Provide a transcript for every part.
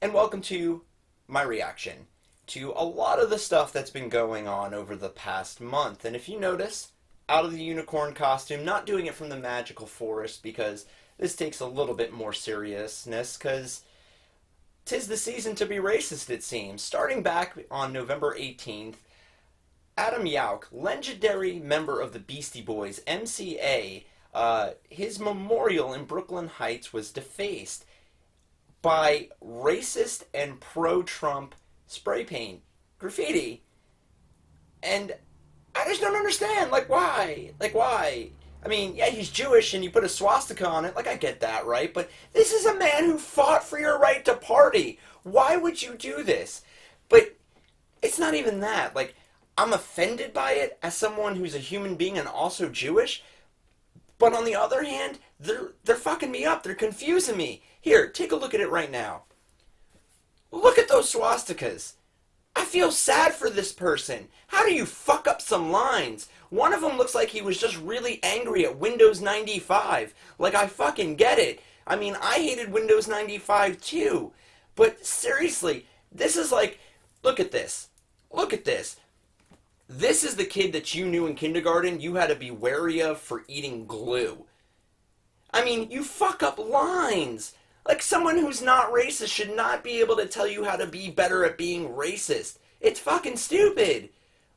and welcome to my reaction to a lot of the stuff that's been going on over the past month. And if you notice, out of the unicorn costume, not doing it from the magical forest because this takes a little bit more seriousness, because 'tis the season to be racist, it seems. Starting back on November 18th, Adam Yauch, legendary member of the Beastie Boys, MCA, his memorial in Brooklyn Heights was defaced by racist and pro-Trump spray paint graffiti. And I just don't understand. Like, why? Like, why? I mean, yeah, he's Jewish and you put a swastika on it. Like, I get that, right? But this is a man who fought for your right to party. Why would you do this? But it's not even that. Like, I'm offended by it as someone who's a human being and also Jewish. But on the other hand, they're fucking me up. They're confusing me. Here, take a look at it right now. Look at those swastikas. I feel sad for this person. How do you fuck up some lines? One of them looks like he was just really angry at Windows 95. Like, I fucking get it. I mean, I hated Windows 95 too. But seriously, this is like, look at this. Look at this. This is the kid that you knew in kindergarten you had to be wary of for eating glue. I mean, you fuck up lines. Like, someone who's not racist should not be able to tell you how to be better at being racist. It's fucking stupid.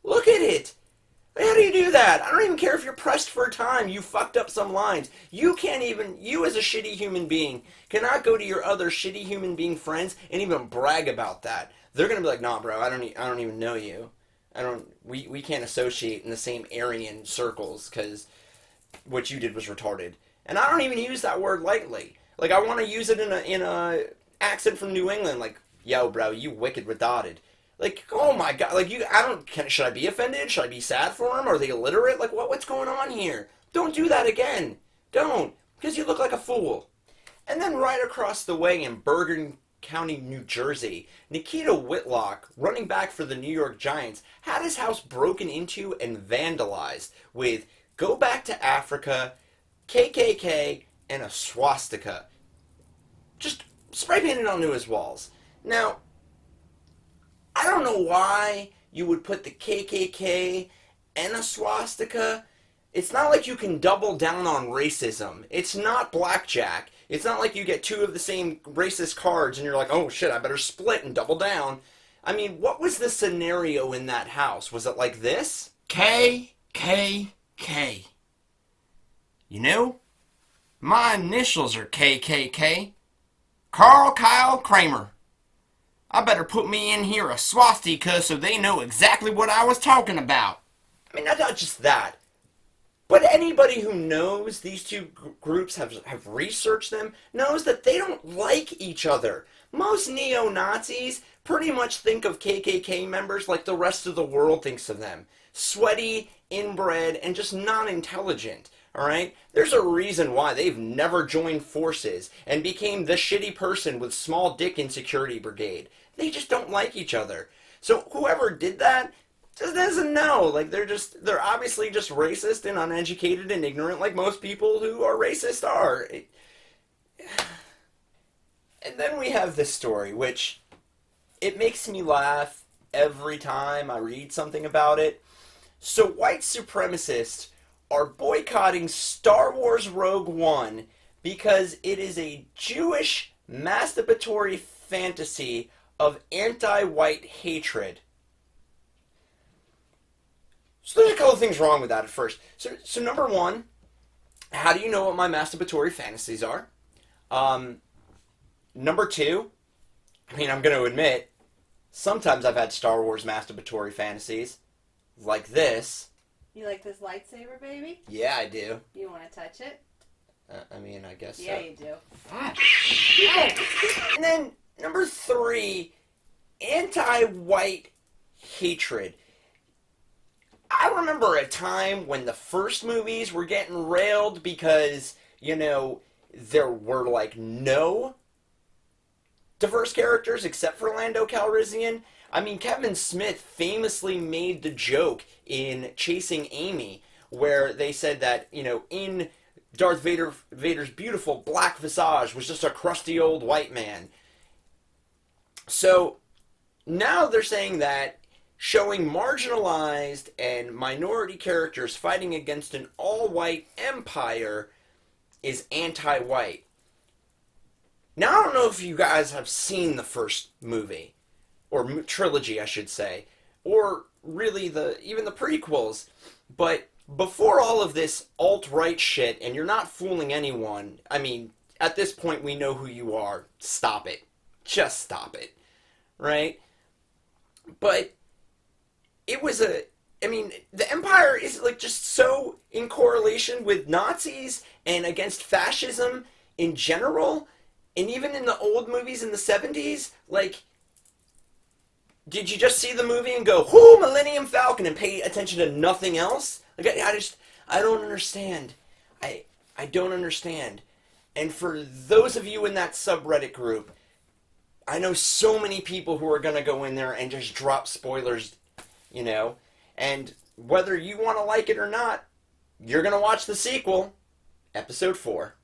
Look at it. How do you do that? I don't even care if you're pressed for time. You fucked up some lines. You can't even, you as a shitty human being, cannot go to your other shitty human being friends and even brag about that. They're going to be like, nah, bro, I don't even know you. We can't associate in the same Aryan circles because what you did was retarded. And I don't even use that word lightly. Like, I want to use it in a accent from New England, like, yo, bro, you wicked retarded. Like, oh my god, like, should I be offended? Should I be sad for him? Are they illiterate? Like, what's going on here? Don't do that again. Don't, because you look like a fool. And then right across the way in Bergen County, New Jersey, Nikita Whitlock, running back for the New York Giants, had his house broken into and vandalized with "Go Back to Africa," KKK, and a swastika. Just spray painted onto his walls. Now, I don't know why you would put the KKK and a swastika. It's not like you can double down on racism. It's not blackjack. It's not like you get two of the same racist cards and you're like, oh shit, I better split and double down. I mean, what was the scenario in that house? Was it like this? KKK. You know, my initials are KKK. Carl Kyle Kramer. I better put me in here a swastika so they know exactly what I was talking about. I mean, not just that. But anybody who knows these two groups, have researched them, knows that they don't like each other. Most neo-Nazis pretty much think of KKK members like the rest of the world thinks of them. Sweaty, inbred, and just non-intelligent. Alright? There's a reason why they've never joined forces and became the shitty person with small dick insecurity brigade. They just don't like each other. So whoever did that just doesn't know. Like, they're obviously just racist and uneducated and ignorant like most people who are racist are. And then we have this story, which it makes me laugh every time I read something about it. So white supremacists are boycotting Star Wars Rogue One because it is a Jewish masturbatory fantasy of anti-white hatred. So there's a couple of things wrong with that at first. So number one, how do you know what my masturbatory fantasies are? Number two, I mean, I'm going to admit, sometimes I've had Star Wars masturbatory fantasies, like this. You like this lightsaber, baby? Yeah, I do. You want to touch it? I mean, I guess yeah, so. you do. And then, number three, anti-white hatred. I remember a time when the first movies were getting railed because, you know, there were, like, no diverse characters except for Lando Calrissian. I mean, Kevin Smith famously made the joke in Chasing Amy where they said that, you know, in Darth Vader's beautiful black visage was just a crusty old white man. So now they're saying that showing marginalized and minority characters fighting against an all-white empire is anti-white. Now, I don't know if you guys have seen the first movie, or trilogy, I should say, or really even the prequels, but before all of this alt-right shit, and you're not fooling anyone, I mean, at this point we know who you are. Stop it. Just stop it. Right? But it was I mean, the empire is like just so in correlation with Nazis and against fascism in general, and even in the old movies in the 70s, like, did you just see the movie and go, whoo, Millennium Falcon, and pay attention to nothing else? Like, I don't understand. I don't understand. And for those of you in that subreddit group, I know so many people who are going to go in there and just drop spoilers, you know, and whether you want to like it or not, you're going to watch the sequel, episode 4.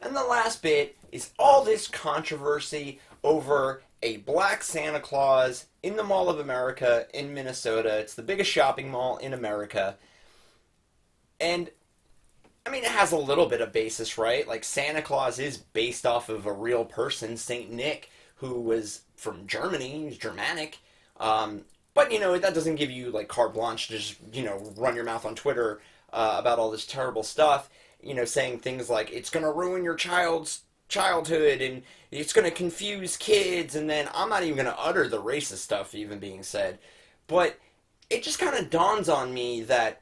And the last bit is all this controversy over a black Santa Claus in the Mall of America in Minnesota. It's the biggest shopping mall in America. And, I mean, it has a little bit of basis, right? Like, Santa Claus is based off of a real person, Saint Nick, who was from Germany. He was Germanic. But, you know, that doesn't give you, like, carte blanche to just, you know, run your mouth on Twitter about all this terrible stuff. You know, saying things like, it's going to ruin your child's childhood, and it's going to confuse kids, and then I'm not even going to utter the racist stuff even being said. But it just kind of dawns on me that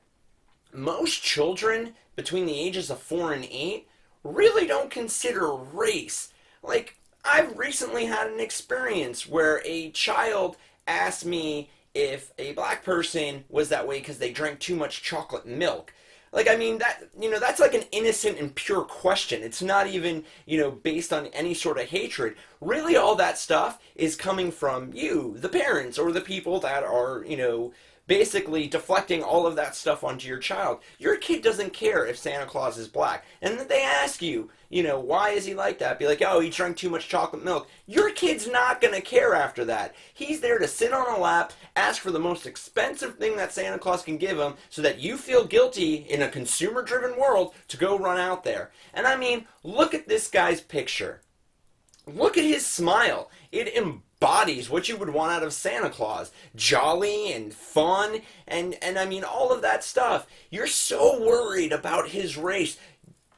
most children between the ages of 4 and 8 really don't consider race. Like, I've recently had an experience where a child asked me if a black person was that way because they drank too much chocolate milk. Like, I mean, that, you know, that's like an innocent and pure question. It's not even, you know, based on any sort of hatred. Really, all that stuff is coming from you, the parents, or the people that are, you know, basically deflecting all of that stuff onto your child. Your kid doesn't care if Santa Claus is black. And then they ask you, you know, why is he like that? Be like, oh, he drank too much chocolate milk. Your kid's not going to care after that. He's there to sit on a lap, ask for the most expensive thing that Santa Claus can give him so that you feel guilty in a consumer-driven world to go run out there. And I mean, look at this guy's picture. Look at his smile. It embodies what you would want out of Santa Claus. Jolly and fun and I mean all of that stuff. You're so worried about his race.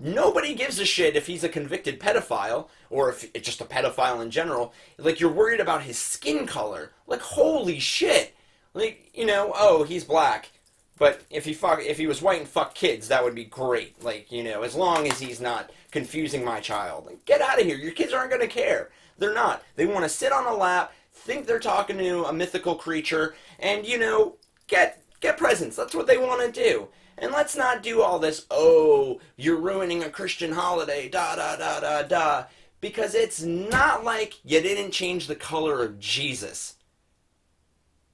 Nobody gives a shit if he's a convicted pedophile or if it's just a pedophile in general. Like, you're worried about his skin color. Like, holy shit. Like, you know, oh, he's black. But if he was white and fucked kids, that would be great. Like, you know, as long as he's not confusing my child. Like, get out of here. Your kids aren't going to care. They're not. They want to sit on a lap, think they're talking to a mythical creature, and, you know, get presents. That's what they want to do. And let's not do all this, oh, you're ruining a Christian holiday, da da da da da. Because it's not like you didn't change the color of Jesus.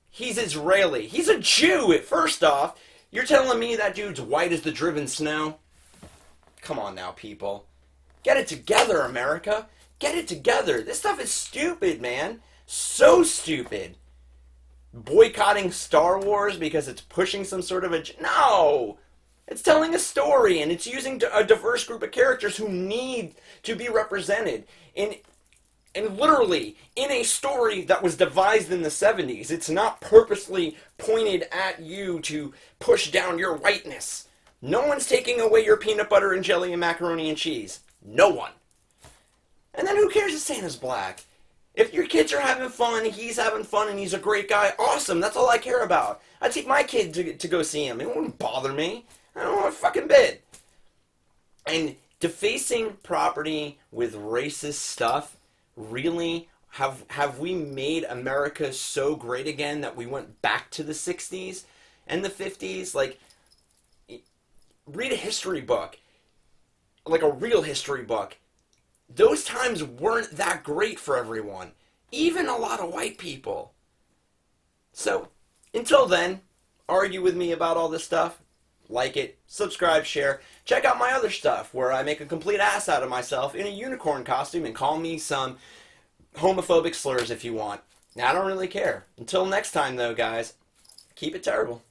He's Israeli. He's a Jew, first off. You're telling me that dude's white as the driven snow? Come on now, people. Get it together, America. Get it together. This stuff is stupid, man. So stupid. Boycotting Star Wars because it's pushing some sort of no! It's telling a story, and it's using a diverse group of characters who need to be represented. And literally, in a story that was devised in the 70s, it's not purposely pointed at you to push down your whiteness. No one's taking away your peanut butter and jelly and macaroni and cheese. No one. And then who cares if Santa's black? If your kids are having fun, he's having fun, and he's a great guy, awesome. That's all I care about. I'd take my kid to go see him. It wouldn't bother me. I don't know a fucking bit. And defacing property with racist stuff, really? Have we made America so great again that we went back to the 60s and the 50s? Like, read a history book. Like a real history book. Those times weren't that great for everyone. Even a lot of white people. So, until then, argue with me about all this stuff. Like it, subscribe, share. Check out my other stuff where I make a complete ass out of myself in a unicorn costume and call me some homophobic slurs if you want. I don't really care. Until next time, though, guys, keep it terrible.